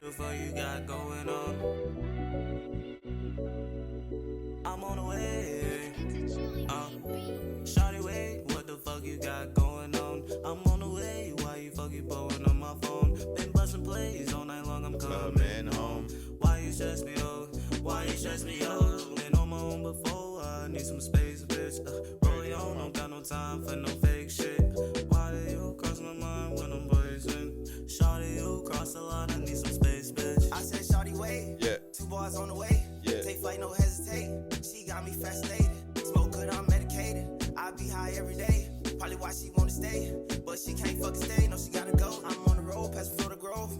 the fuck you got going on? I'm on the way. Shawty, wait, what the fuck you got going on? I'm on the way, why you fucking blowing on my phone? Been busting plays all night long, I'm coming home. Why you stress me out? Why you stress me out? Been on my own before, I need some space, bitch. Rolling on, don't got no time for no fake shit. Why do you cross my mind when I'm blazing? Shawty, you cross the line, I need some space, bitch. I said, Shawty, wait. Yeah. 2 bars on the way. Yeah. Take flight, no hesitate. She got me fascinated. Smoke good, I'm medicated. I be high every day. Probably why she wanna stay, but she can't fucking stay. No, she gotta go. I'm on the road, past Florida Grove.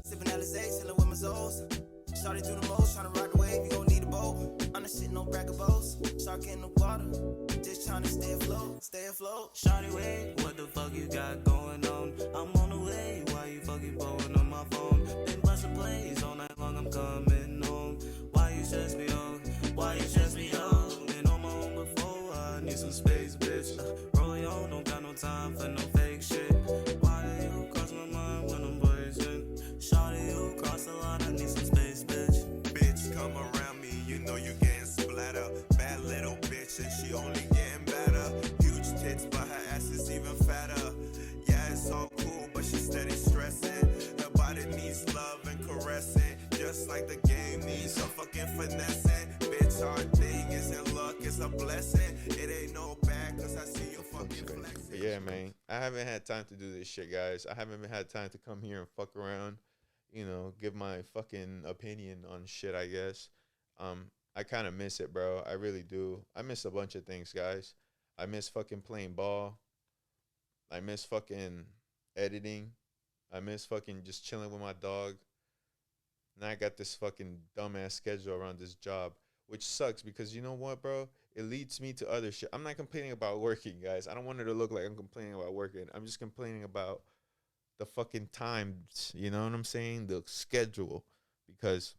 Sipping Alizé, chillin' with my Zoes. Shawty through the most, tryna ride the wave. You gon' need a boat. I'm the shit, no braggabots. Shark in the water. Just tryna stay afloat, stay afloat. Shawty, wait, what the fuck you got going on? I'm on the way, why you fucking blowing on my phone? Been busting plays all night long, I'm coming home. Why you stress me out? Why you stress me out? Been on my own before, I need some space, bitch. Rolling on, don't got no time for no fake shit. Why do you cross my mind when I'm blazing? Shawty, you cross the line, I need some space, bitch. Bitch, come around me, you know you getting splattered. Bad little bitch, and she only getting better. Huge tits, but her ass is even fatter. Yeah, it's all cool, but she steady stressing. Her body needs love and caressing, just like the game needs some fucking finessing. Bitch, our thing isn't luck, it's a blessing. It ain't no bad, cause I see you fucking flexing. But yeah, man, I haven't had time to do this shit, guys. I haven't had time to come here and fuck around, give my fucking opinion on shit, I guess. I kind of miss it, bro. I really do. I miss a bunch of things, guys. I miss fucking playing ball. I miss fucking editing. I miss fucking just chilling with my dog. Now I got this fucking dumbass schedule around this job, which sucks because you know what, bro? It leads me to other shit. I'm not complaining about working, guys. I don't want it to look like I'm complaining about working. I'm just complaining about the fucking times, you know what I'm saying? The schedule. Because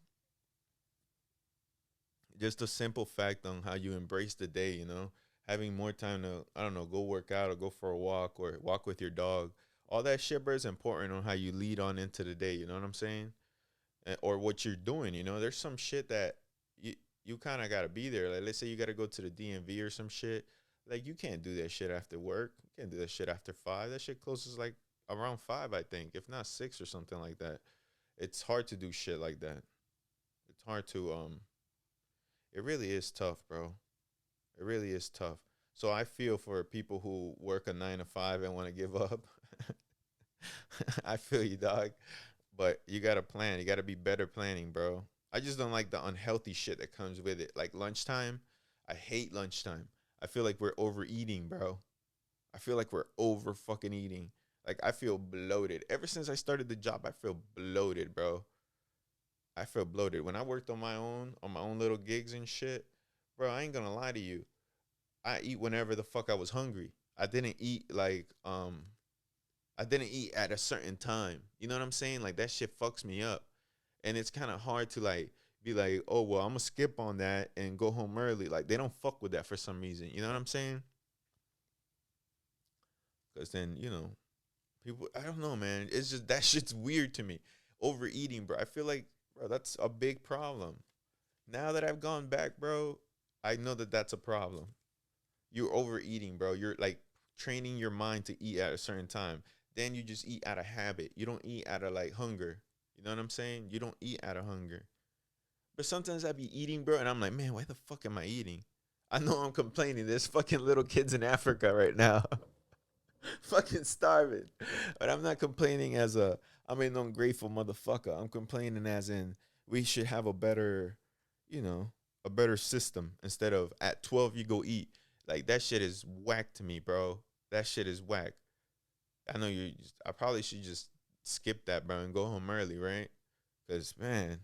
just a simple fact on how you embrace the day, having more time to, I don't know, go work out or go for a walk or walk with your dog. All that shit, bro, is important on how you lead on into the day, you know what I'm saying? Or what you're doing, there's some shit that you kind of got to be there. Like, let's say you got to go to the DMV or some shit. Like, you can't do that shit after work. You can't do that shit after 5. That shit closes like around 5, I think, if not 6 or something like that. It's hard to do shit like that. It's hard to, it really is tough, bro. It really is tough. So I feel for people who work a 9 to 5 and want to give up. I feel you, dog. But you got to plan. You got to be better planning, bro. I just don't like the unhealthy shit that comes with it. Like lunchtime. I hate lunchtime. I feel like we're overeating, bro. I feel like we're over fucking eating. Like, I feel bloated. Ever since I started the job, I feel bloated, bro. I feel bloated. When I worked on my own little gigs and shit, bro, I ain't gonna lie to you. I eat whenever the fuck I was hungry. I didn't eat at a certain time. You know what I'm saying? Like, that shit fucks me up. And it's kind of hard to like be like, oh, well, I'm gonna skip on that and go home early. Like, they don't fuck with that for some reason. You know what I'm saying? Because then, people, I don't know, man. It's just, that shit's weird to me. Overeating, bro. I feel like, bro, that's a big problem. Now that I've gone back, bro, I know that that's a problem. You're overeating, bro. You're like training your mind to eat at a certain time. Then you just eat out of habit. You don't eat out of like hunger. You know what I'm saying? You don't eat out of hunger. But sometimes I be eating, bro, and I'm like, man, why the fuck am I eating? I know I'm complaining. There's fucking little kids in Africa right now. Fucking starving. But I'm not complaining as I'm an ungrateful motherfucker. I'm complaining as in we should have a better, a better system instead of at 12 you go eat. Like, that shit is whack to me, bro. That shit is whack. I know I probably should just skip that, bro, and go home early, right? Because, man,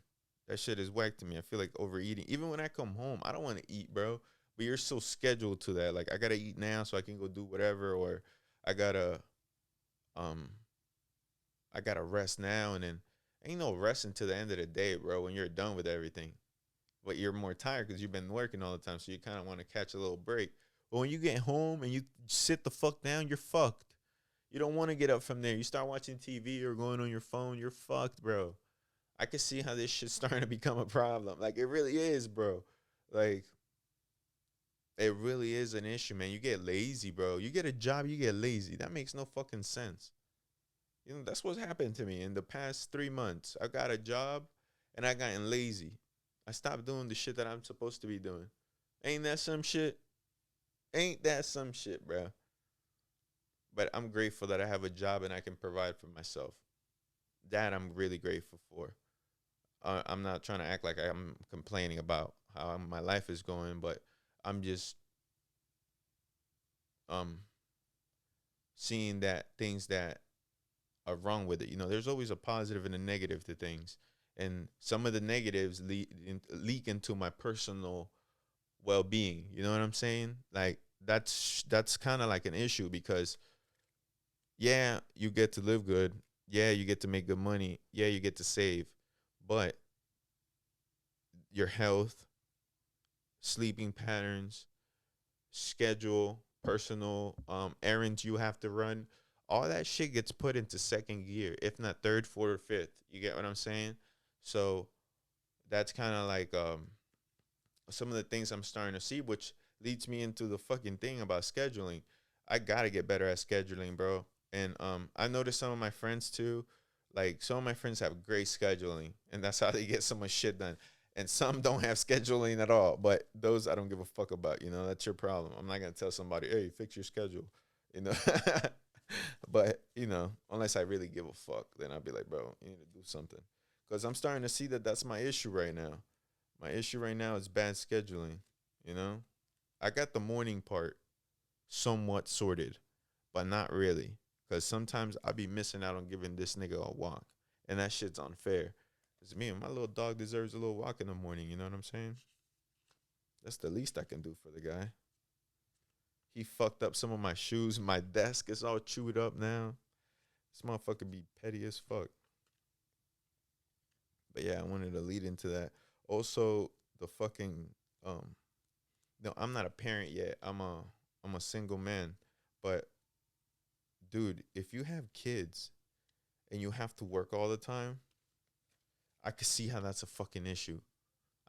that shit is whack to me. I feel like overeating. Even when I come home, I don't want to eat, bro. But you're so scheduled to that. Like, I got to eat now so I can go do whatever, or I gotta rest now, and then ain't no rest until the end of the day, bro, when you're done with everything. But you're more tired because you've been working all the time, so you kind of want to catch a little break. But when you get home and you sit the fuck down, you're fucked. You don't want to get up from there. You start watching TV or going on your phone, you're fucked, bro. I can see how this shit's starting to become a problem. Like, it really is, bro. Like, it really is an issue, man. You get lazy, bro. You get a job, you get lazy. That makes no fucking sense. You know, that's what's happened to me in the past 3 months. I got a job and I gotten lazy. I stopped doing the shit that I'm supposed to be doing. Ain't that some shit? Ain't that some shit, bro? But I'm grateful that I have a job and I can provide for myself. That I'm really grateful for. I'm not trying to act like I'm complaining about how my life is going, but I'm just um seeing that things that are wrong with it. You know, there's always a positive and a negative to things, and some of the negatives leak into my personal well-being. You know what I'm saying? Like, that's kind of like an issue because yeah, you get to live good. Yeah, you get to make good money. Yeah, you get to save, but your health, sleeping patterns, schedule, personal errands you have to run, all that shit gets put into second gear, if not third, fourth, or fifth. You get what I'm saying? So that's kind of like some of the things I'm starting to see, which leads me into the fucking thing about scheduling. I gotta get better at scheduling, bro. And I noticed some of my friends too. Like, some of my friends have great scheduling, and that's how they get so much shit done. And some don't have scheduling at all. But those I don't give a fuck about. You know, that's your problem. I'm not gonna tell somebody, hey, fix your schedule. You know. But you know, unless I really give a fuck, then I'll be like, bro, you need to do something. Because I'm starting to see that that's my issue right now. My issue right now is bad scheduling. You know, I got the morning part somewhat sorted, but not really. Because sometimes I be missing out on giving this nigga a walk. And that shit's unfair. Because me and my little dog deserves a little walk in the morning. You know what I'm saying? That's the least I can do for the guy. He fucked up some of my shoes. My desk is all chewed up now. This motherfucker be petty as fuck. But yeah, I wanted to lead into that. Also, the fucking no, I'm not a parent yet. I'm a single man. But dude, if you have kids and you have to work all the time, I could see how that's a fucking issue.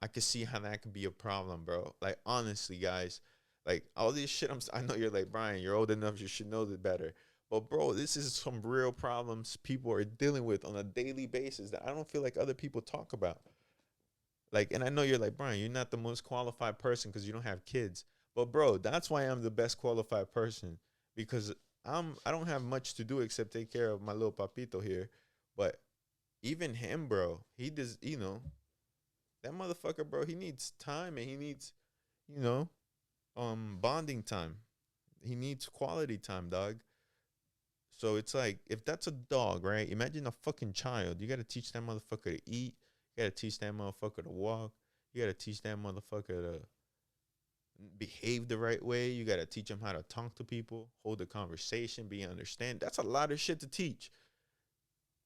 I could see how that could be a problem, bro. Like, honestly, guys, like, all this shit, I know you're like, Brian, you're old enough, you should know that better. But bro, this is some real problems people are dealing with on a daily basis that I don't feel like other people talk about. Like, and I know you're like, Brian, you're not the most qualified person because you don't have kids. But bro, that's why I'm the best qualified person, because I don't have much to do except take care of my little papito here. But even him, bro, he does, you know, that motherfucker, bro, he needs time, and he needs, you know, bonding time. He needs quality time, dog. So it's like, if that's a dog, right? Imagine a fucking child. You got to teach that motherfucker to eat. You got to teach that motherfucker to walk. You got to teach that motherfucker to behave the right way. You got to teach him how to talk to people, hold a conversation, be understand. That's a lot of shit to teach.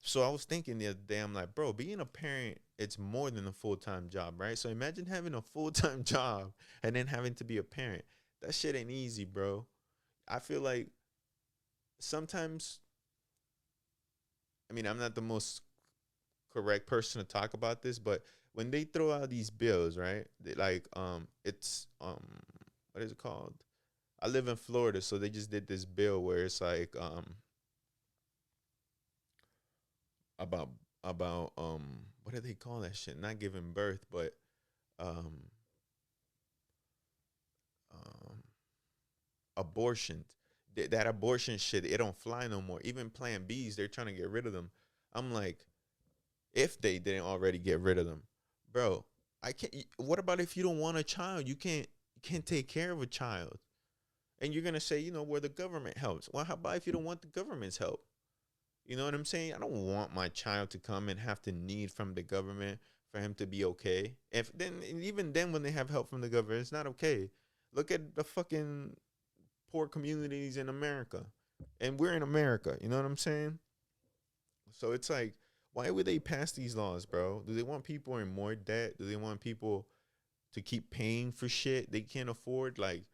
So I was thinking the other day, I'm like, bro, being a parent, it's more than a full-time job, right? So imagine having a full-time job and then having to be a parent. That shit ain't easy, bro. I feel like sometimes, I mean, I'm not the most correct person to talk about this, but when they throw out these bills, right? They, like, it's what is it called? I live in Florida, so they just did this bill where it's like about what do they call that shit? Not giving birth, but um um abortion. That abortion shit, it don't fly no more. Even Plan Bs, they're trying to get rid of them. I'm like, if they didn't already get rid of them, bro, I can't. What about if you don't want a child? You can't take care of a child, and you're gonna say, you know, where the government helps. Well, how about if you don't want the government's help? You know what I'm saying? I don't want my child to come and have to need from the government for him to be okay. If then, even then, when they have help from the government, it's not okay. Look at the fucking poor communities in America, and we're in America. You know what I'm saying? So it's like, why would they pass these laws, bro? Do they want people in more debt? Do they want people to keep paying for shit they can't afford? Like,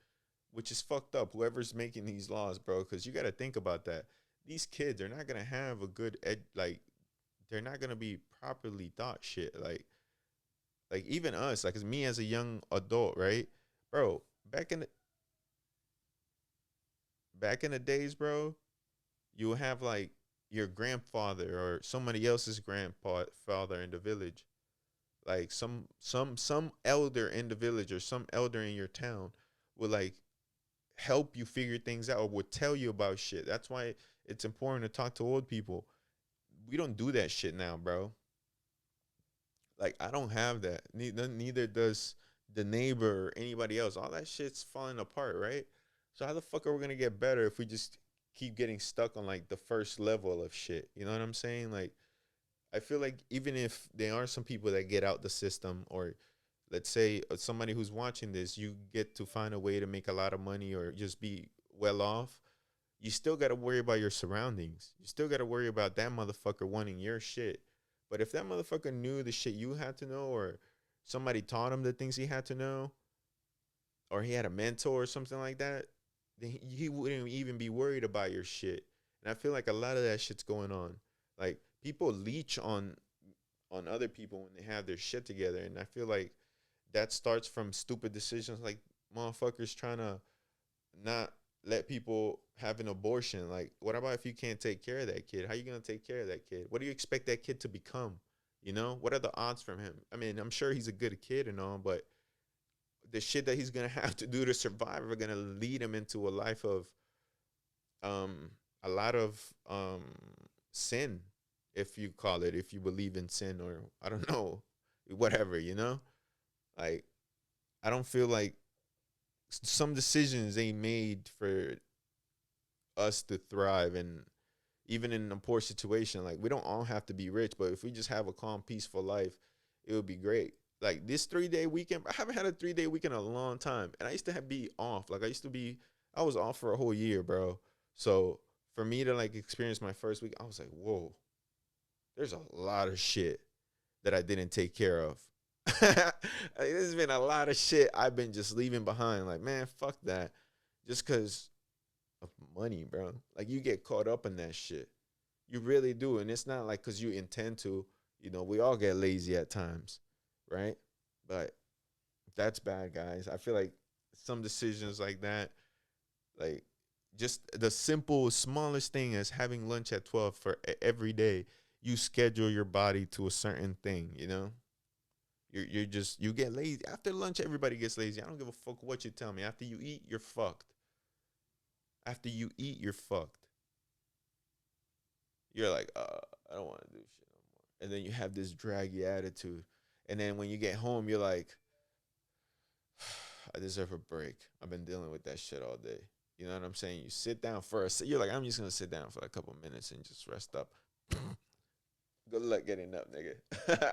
which is fucked up. Whoever's making these laws, bro, because you got to think about that. These kids are not gonna have a good they're not gonna be properly thought shit. Like even us, like as me as a young adult, right, bro. Back in the days, bro, you would have like your grandfather or somebody else's grandfather in the village, like some elder in the village or some elder in your town would like help you figure things out or would tell you about shit. That's why it's important to talk to old people. We don't do that shit now, bro. Like I don't have that. Neither does the neighbor or anybody else. All that shit's falling apart, right? So how the fuck are we gonna get better if we just keep getting stuck on like the first level of shit? You know what I'm saying? Like I feel like even if there are some people that get out the system, or let's say somebody who's watching this, you get to find a way to make a lot of money or just be well off, you still got to worry about your surroundings. You still got to worry about that motherfucker wanting your shit. But if that motherfucker knew the shit you had to know, or somebody taught him the things he had to know, or he had a mentor or something like that, then he wouldn't even be worried about your shit. And I feel like a lot of that shit's going on. Like people leech on other people when they have their shit together, and I feel like that starts from stupid decisions like motherfuckers trying to not let people have an abortion. Like, what about if you can't take care of that kid? How you gonna take care of that kid? What do you expect that kid to become? You know, what are the odds from him? I mean, I'm sure he's a good kid and all, but the shit that he's gonna have to do to survive are gonna lead him into a life of a lot of sin, if you call it, if you believe in sin, or I don't know, whatever, you know? Like, I don't feel like some decisions ain't made for us to thrive, and even in a poor situation, like we don't all have to be rich, but if we just have a calm, peaceful life, it would be great. Like this 3-day weekend, I haven't had a 3-day weekend in a long time, and I used to be off. Like I was off for a whole year, bro. So for me to like experience my first week, I was like, whoa, there's a lot of shit that I didn't take care of. Like, there's been a lot of shit I've been just leaving behind. Like, man, fuck that. Just because of money, bro. Like, you get caught up in that shit. You really do. And it's not like because you intend to. You know, we all get lazy at times, right? But that's bad, guys. I feel like some decisions like that, like just the simple, smallest thing as having lunch at 12 for every day, you schedule your body to a certain thing, you know? You're just, you get lazy. After lunch, everybody gets lazy. I don't give a fuck what you tell me. After you eat, you're fucked. After you eat, you're fucked. You're like, I don't want to do shit no more. And then you have this draggy attitude. And then when you get home, you're like, I deserve a break. I've been dealing with that shit all day. You know what I'm saying? You sit down first. You're like, I'm just going to sit down for a couple minutes and just rest up. Good luck getting up, nigga.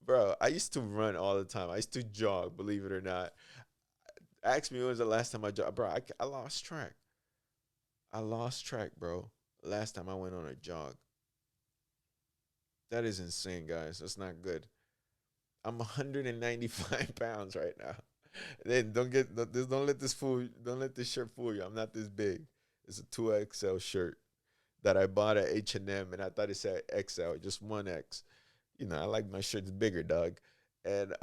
Bro, I used to run all the time. I used to jog, believe it or not. Ask me when was the last time I jogged. Bro, I lost track. I lost track, bro. Last time I went on a jog. That is insane, guys. That's not good. I'm 195 pounds right now. Then don't let this shirt fool you. I'm not this big. It's a 2XL shirt that I bought at H&M, and I thought it said XL, just 1X. You know, I like my shirts bigger, dog. And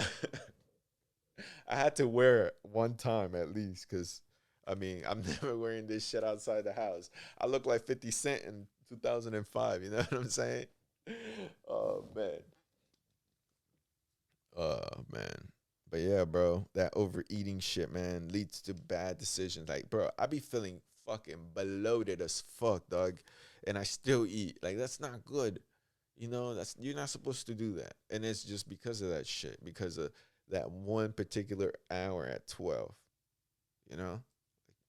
I had to wear it one time at least, because, I mean, I'm never wearing this shit outside the house. I look like 50 Cent in 2005, you know what I'm saying? Oh, man. Oh, man. But yeah, bro, that overeating shit, man, leads to bad decisions. Like, bro, I be feeling fucking bloated as fuck, dog, and I still eat. Like, that's not good. You know, you're not supposed to do that. And it's just because of that shit, because of that one particular hour at 12. You know?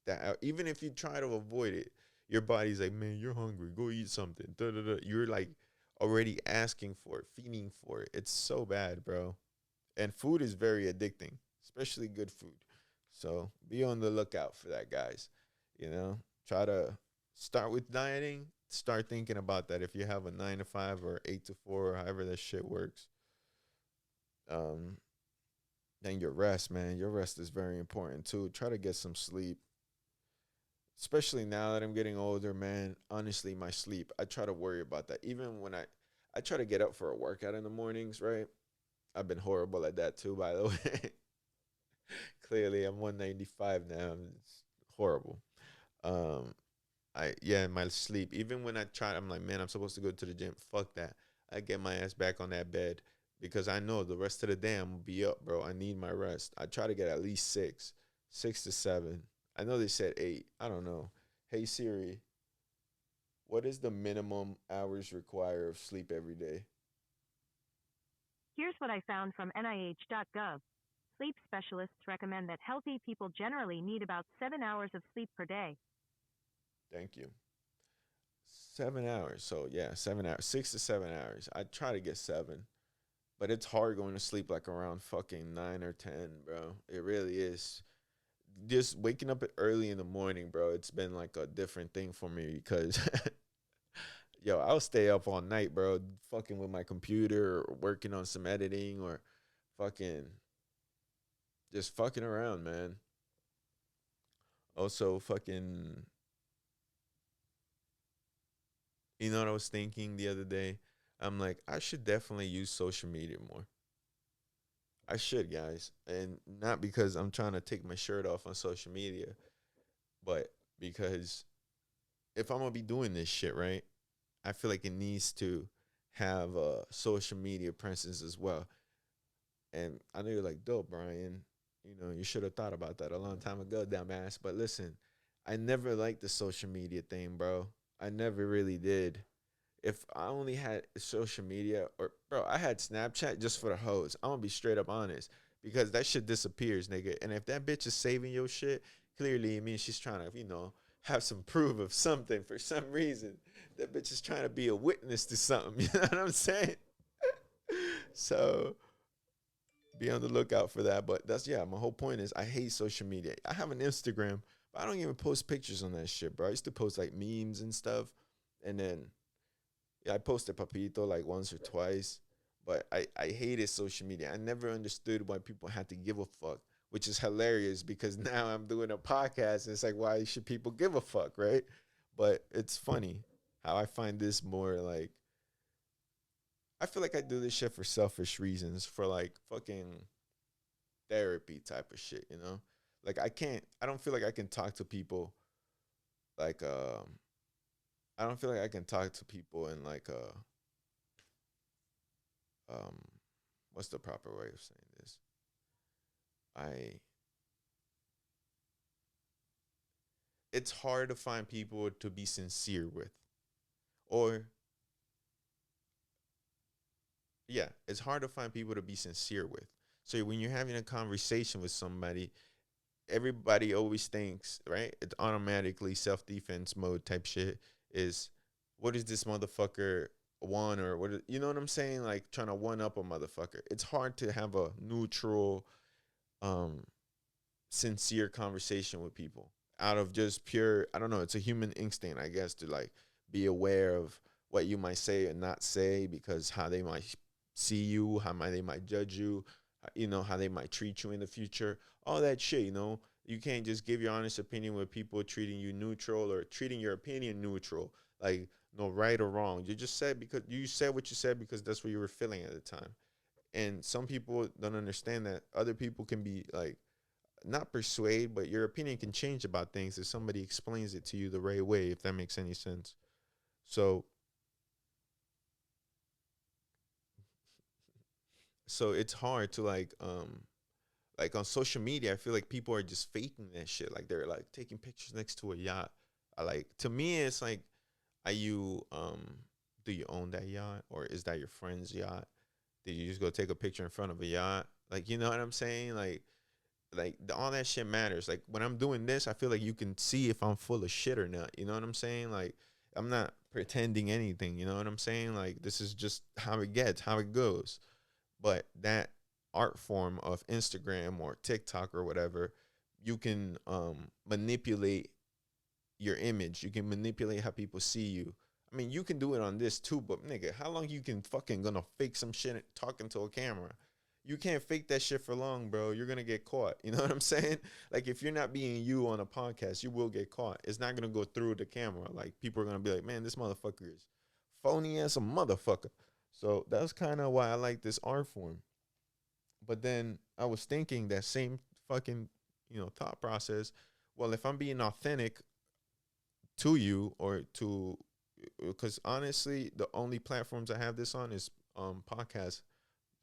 That even if you try to avoid it, your body's like, man, you're hungry. Go eat something. Da, da, da. You're like already asking for it, feeding for it. It's so bad, bro. And food is very addicting, especially good food. So be on the lookout for that, guys. You know, try to start with dieting. Start thinking about that if you have a 9 to 5 or 8 to 4, or however that shit works. Then your rest, man. Your rest is very important too. Try to get some sleep. especially now that I'm getting older, man, honestly, my sleep, I try to worry about that. Even when I try to get up for a workout in the mornings, right? I've been horrible at that too, by the way. Clearly, I'm 195 now. It's horrible. Um, my sleep. Even when I try, I'm like, man, I'm supposed to go to the gym. Fuck that. I get my ass back on that bed because I know the rest of the day I'm gonna be up, bro. I need my rest. I try to get at least 6 to 7. I know they said 8. I don't know. Hey Siri, what is the minimum hours required of sleep every day? Here's what I found from NIH.gov. Sleep specialists recommend that healthy people generally need about 7 hours of sleep per day. Thank you. 7 hours. So yeah, 7 hours, 6 to 7 hours. I try to get 7, but it's hard going to sleep like around fucking 9 or 10, bro. It really is. Just waking up early in the morning, bro. It's been like a different thing for me because, yo, I'll stay up all night, bro, fucking with my computer or working on some editing or fucking just fucking around, man. Also, fucking, you know what I was thinking the other day? I'm like, I should definitely use social media more. I should, guys. And not because I'm trying to take my shirt off on social media, but because if I'm going to be doing this shit, right, I feel like it needs to have a social media presence as well. And I know you're like, dope, Brian. You know, you should have thought about that a long time ago, dumbass. But listen, I never liked the social media thing, bro. I never really did. If I only had social media, or bro, I had Snapchat just for the hoes. I'm gonna be straight up honest because that shit disappears, nigga. And if that bitch is saving your shit, clearly it means she's trying to, have some proof of something for some reason. That bitch is trying to be a witness to something. You know what I'm saying? So be on the lookout for that. But that's my whole point is I hate social media. I have an Instagram, but I don't even post pictures on that shit, bro. I used to post like memes and stuff, and then I posted Papito like once or twice, but I hated social media. I never understood why people had to give a fuck, which is hilarious because now I'm doing a podcast and it's like, why should people give a fuck, right? But it's funny how I find this more like, I feel like I do this shit for selfish reasons, for like fucking therapy type of shit, you know? Like I don't feel like I can talk to people like, I don't feel like I can talk to people in like um what's the proper way of saying this? I It's hard to find people to be sincere with. Or yeah, it's hard to find people to be sincere with. So when you're having a conversation with somebody, everybody always thinks, right? It's automatically self-defense mode type shit is what does this motherfucker want, or you know what I'm saying? Like trying to one up a motherfucker. It's hard to have a neutral, um, sincere conversation with people out of just pure, I don't know, it's a human instinct, I guess, to like be aware of what you might say and not say because how they might see you, they might judge you, how they might treat you in the future, all that shit, you can't just give your honest opinion with people treating you neutral or treating your opinion neutral, like no right or wrong. You just said because you said what you said because that's what you were feeling at the time. And some people don't understand that other people can be like not persuade, but your opinion can change about things if somebody explains it to you the right way, if that makes any sense. So it's hard to like on social media, I feel like people are just faking that shit. Like they're like taking pictures next to a yacht. To me it's like, are you do you own that yacht or is that your friend's yacht? Did you just go take a picture in front of a yacht? Like, you know what I'm saying? All that shit matters. Like when I'm doing this, I feel like you can see if I'm full of shit or not. You know what I'm saying? Like I'm not pretending anything. You know what I'm saying? Like this is just how it gets, how it goes. But that art form of Instagram or TikTok or whatever, you can manipulate your image. You can manipulate how people see you. I mean, you can do it on this too, but nigga, how long you can fucking gonna fake some shit talking to a camera? you can't fake that shit for long, bro. You're gonna get caught. You know what I'm saying? Like, if you're not being you on a podcast, you will get caught. It's not gonna go through the camera. Like, people are gonna be like, man, this motherfucker is phony as a motherfucker. So that's kind of why I like this art form. But then I was thinking that same fucking, thought process. Well, if I'm being authentic to you, or to, because honestly, the only platforms I have this on is podcast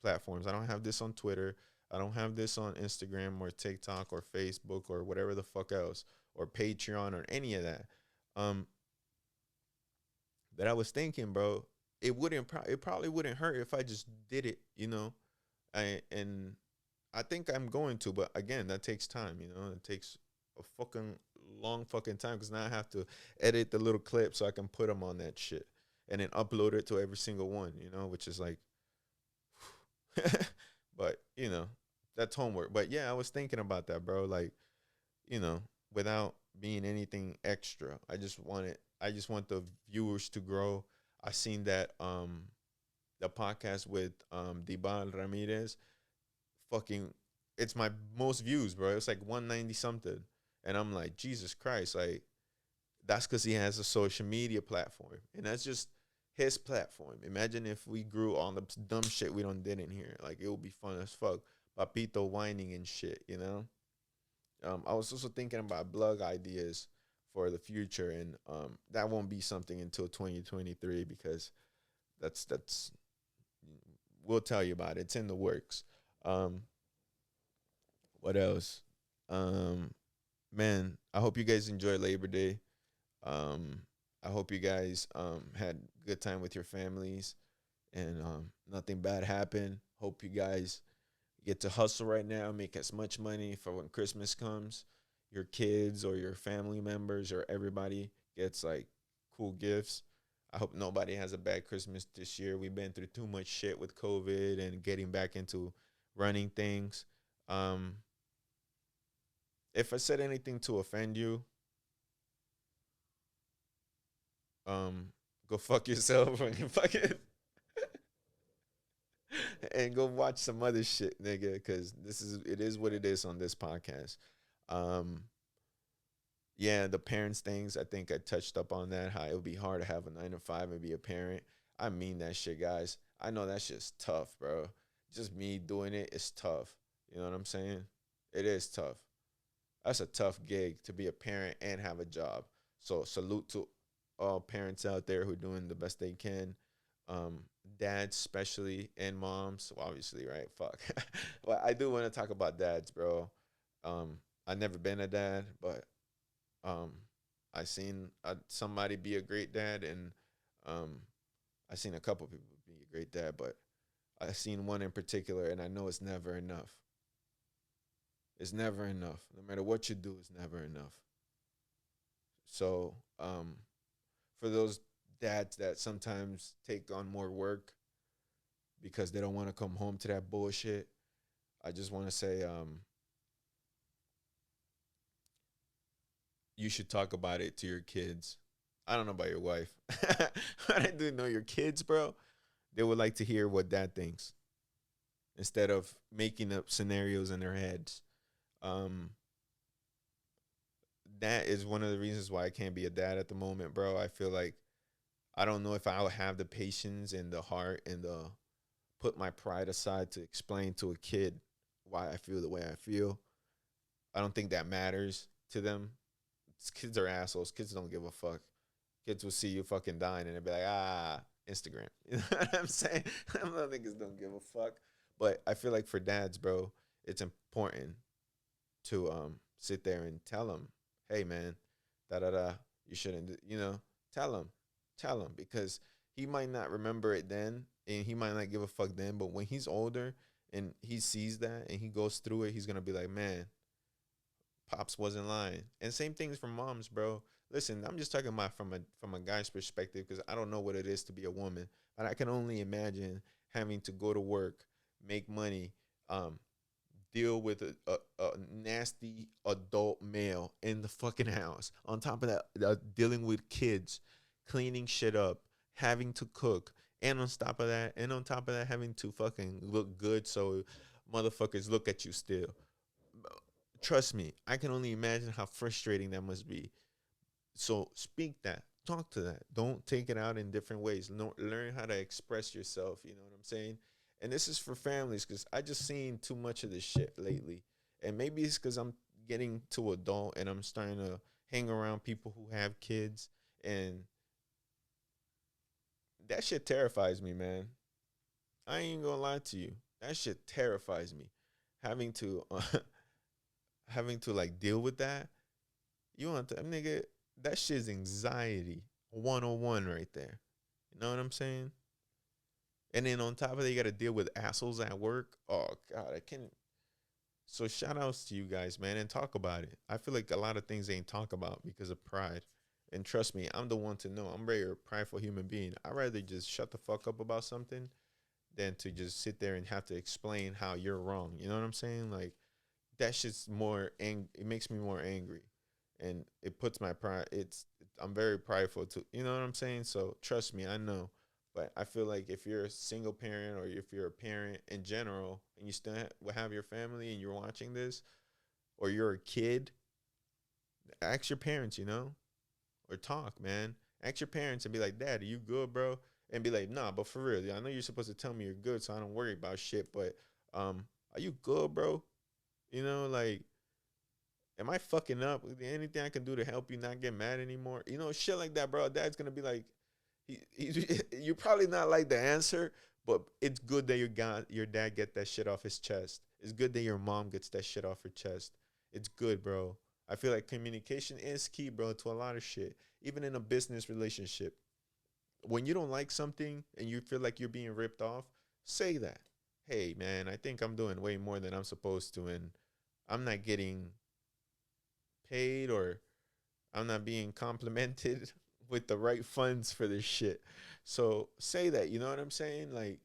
platforms. I don't have this on Twitter. I don't have this on Instagram or TikTok or Facebook or whatever the fuck else, or Patreon or any of that. That I was thinking, bro, it probably wouldn't hurt if I just did it, and I think I'm going to, but again, that takes time, it takes a fucking long fucking time, because now I have to edit the little clip so I can put them on that shit and then upload it to every single one, which is like, but that's homework. But yeah, I was thinking about that, bro. Like, without being anything extra, I just want the viewers to grow. I seen that the podcast with Dibal Ramirez, fucking, it's my most views, bro. It's like 190 something, and I'm like, Jesus Christ, like, that's because he has a social media platform, and that's just his platform. Imagine if we grew all the dumb shit we done did in here. Like, it would be fun as fuck. Papito whining and shit, I was also thinking about blog ideas for the future, and that won't be something until 2023, because that's we'll tell you about it. It's in the works. What else? Man, I hope you guys enjoy Labor Day. I hope you guys had a good time with your families, and nothing bad happened. Hope you guys get to hustle right now, make as much money for when Christmas comes. Your kids or your family members or everybody gets like cool gifts. I hope nobody has a bad Christmas this year. We've been through too much shit with COVID and getting back into running things. If I said anything to offend you, go fuck yourself and and go watch some other shit, nigga, because it is what it is on this podcast. Yeah, the parents things, I think I touched up on that, how it would be hard to have a 9 to 5 and be a parent. I mean that shit, guys. I know that shit's tough, bro. Just me doing it is tough. You know what I'm saying? It is tough. That's a tough gig, to be a parent and have a job. So salute to all parents out there who are doing the best they can. Dads especially, and moms, well, obviously, right? Fuck. Well, I do want to talk about dads, bro. I've never been a dad, but I seen somebody be a great dad, and I seen a couple people be a great dad, but I seen one in particular, and I know it's never enough. It's never enough. No matter what you do, it's never enough. So, for those dads that sometimes take on more work because they don't want to come home to that bullshit, I just want to say, you should talk about it to your kids. I don't know about your wife, but I do know your kids, bro. They would like to hear what dad thinks instead of making up scenarios in their heads. That is one of the reasons why I can't be a dad at the moment, bro. I feel like I don't know if I will have the patience and the heart and the put my pride aside to explain to a kid why I feel the way I feel. I don't think that matters to them. Kids are assholes. Kids don't give a fuck. Kids will see you fucking dying and they'll be like, Instagram. You know what I'm saying? Little niggas don't give a fuck. But I feel like for dads, bro, it's important to sit there and tell them, hey, man, da-da-da, you shouldn't, tell him, because he might not remember it then, and he might not give a fuck then, but when he's older and he sees that and he goes through it, he's going to be like, man, Pops wasn't lying. And same things for moms, bro. Listen, I'm just talking about from a guy's perspective, because I don't know what it is to be a woman, but I can only imagine having to go to work, make money, deal with a nasty adult male in the fucking house. On top of that, dealing with kids, cleaning shit up, having to cook, and on top of that, having to fucking look good so motherfuckers look at you still. Trust me, I can only imagine how frustrating that must be. So speak that, talk to that. Don't take it out in different ways. Learn how to express yourself. You know what I'm saying? And this is for families because I just seen too much of this shit lately. And maybe it's because I'm getting to adult and I'm starting to hang around people who have kids, and that shit terrifies me, man. I ain't gonna lie to you. That shit terrifies me. Having to having to like deal with that. You want to, nigga, that shit's anxiety 101 right there. You know what I'm saying? And then on top of that, you got to deal with assholes at work. Oh, God, I can't. So shout outs to you guys, man, and talk about it. I feel like a lot of things ain't talk about because of pride. And trust me, I'm the one to know. I'm a very prideful human being. I'd rather just shut the fuck up about something than to just sit there and have to explain how you're wrong. You know what I'm saying? Like, that shit's more, it makes me more angry. And it puts my pride, I'm very prideful too. You know what I'm saying? So trust me, I know. But I feel like if you're a single parent or if you're a parent in general and you still have your family and you're watching this, or you're a kid, ask your parents, you know, or talk, man. Ask your parents and be like, Dad, are you good, bro? And be like, nah, but for real, I know you're supposed to tell me you're good so I don't worry about shit, but are you good, bro? You know, like, am I fucking up? Anything I can do to help you not get mad anymore? You know, shit like that, bro. Dad's gonna be like, you're probably not like the answer, but it's good that your dad get that shit off his chest. It's good that your mom gets that shit off her chest. It's good, bro. I feel like communication is key, bro, to a lot of shit. Even in a business relationship. When you don't like something and you feel like you're being ripped off, say that. Hey, man, I think I'm doing way more than I'm supposed to, and I'm not getting paid or I'm not being complimented with the right funds for this shit. So say that, you know what I'm saying? Like,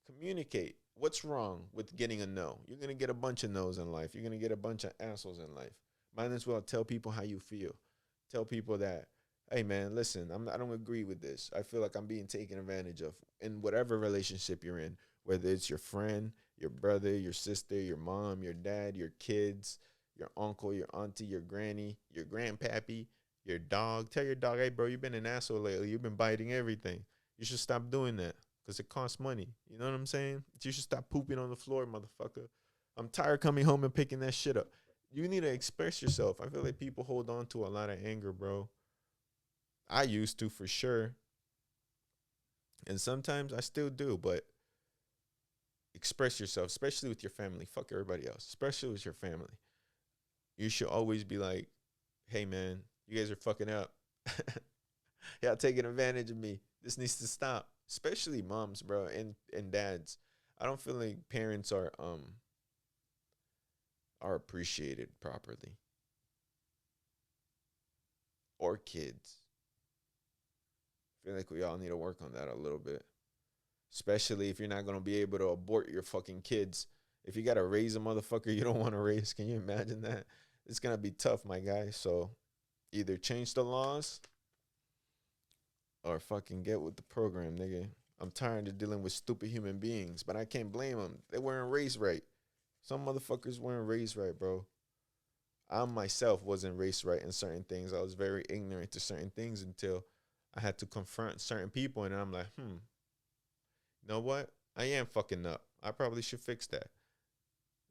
communicate. What's wrong with getting a no? You're going to get a bunch of no's in life. You're going to get a bunch of assholes in life. Might as well tell people how you feel. Tell people that, hey, man, listen, I don't agree with this. I feel like I'm being taken advantage of in whatever relationship you're in, whether it's your friend, your brother, your sister, your mom, your dad, your kids, your uncle, your auntie, your granny, your grandpappy, your dog. Tell your dog, hey, bro, you've been an asshole lately. You've been biting everything. You should stop doing that because it costs money. You know what I'm saying? You should stop pooping on the floor, motherfucker. I'm tired coming home and picking that shit up. You need to express yourself. I feel like people hold on to a lot of anger, bro. I used to for sure. And sometimes I still do, but express yourself, especially with your family. Fuck everybody else, especially with your family. You should always be like, hey, man, you guys are fucking up. Y'all taking advantage of me. This needs to stop. Especially moms, bro, and dads. I don't feel like parents are appreciated properly. Or kids. I feel like we all need to work on that a little bit. Especially if you're not going to be able to abort your fucking kids. If you got to raise a motherfucker you don't want to raise, can you imagine that? It's going to be tough, my guy. So either change the laws or fucking get with the program, nigga. I'm tired of dealing with stupid human beings, but I can't blame them. They weren't raised right. Some motherfuckers weren't raised right, bro. I myself wasn't raised right in certain things. I was very ignorant to certain things until I had to confront certain people, and I'm like, you know what? I am fucking up. I probably should fix that.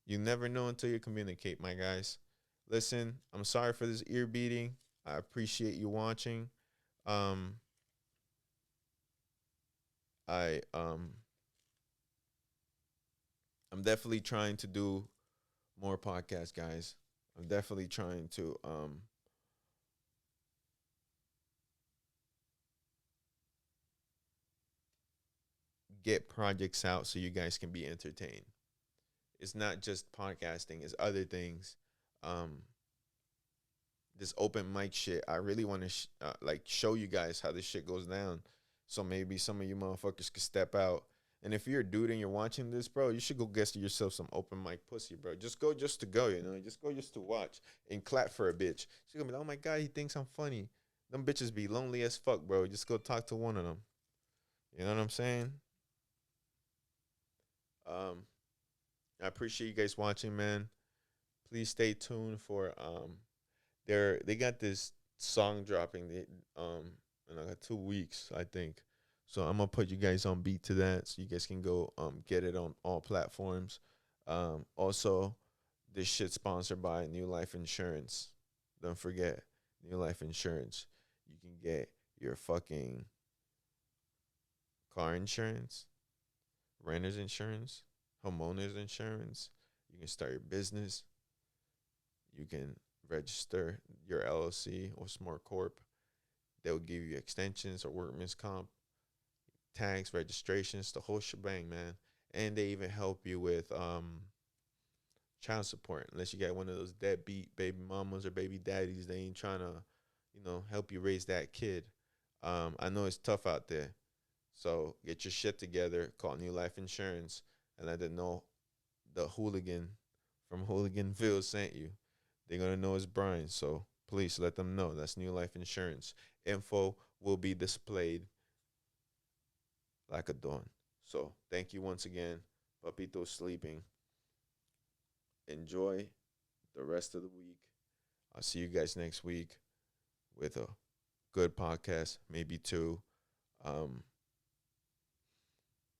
You never know until you communicate, my guys. Listen, I'm sorry for this ear beating. I appreciate you watching. I'm definitely trying to do more podcasts, guys. I'm definitely trying to get projects out so you guys can be entertained. It's not just podcasting, it's other things. This open mic shit, I really want to like show you guys how this shit goes down. So maybe some of you motherfuckers could step out. And if you're a dude and you're watching this, bro, you should go get yourself some open mic pussy, bro. Just go just to go, you know. Just go just to watch and clap for a bitch. She's gonna be like, oh my God, he thinks I'm funny. Them bitches be lonely as fuck, bro. Just go talk to one of them. You know what I'm saying? I appreciate you guys watching, man. Please stay tuned for they got this song dropping in like 2 weeks, I think. So I'm gonna put you guys on beat to that, so you guys can go get it on all platforms. Also, this shit sponsored by New Life Insurance. Don't forget New Life Insurance. You can get your fucking car insurance, renter's insurance, homeowner's insurance. You can start your business. You can register your LLC or Smart Corp. They'll give you extensions or workman's comp, tax, registrations, the whole shebang, man. And they even help you with child support. Unless you got one of those deadbeat baby mamas or baby daddies, they ain't trying to, help you raise that kid. I know it's tough out there. So get your shit together, call New Life Insurance, and let them know the hooligan from Hooligan Ville sent you. They're going to know it's Brian. So please let them know. That's New Life Insurance. Info will be displayed like a dawn. So thank you once again. Papito's sleeping. Enjoy the rest of the week. I'll see you guys next week with a good podcast, maybe two.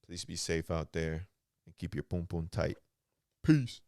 Please be safe out there and keep your poom poom tight. Peace.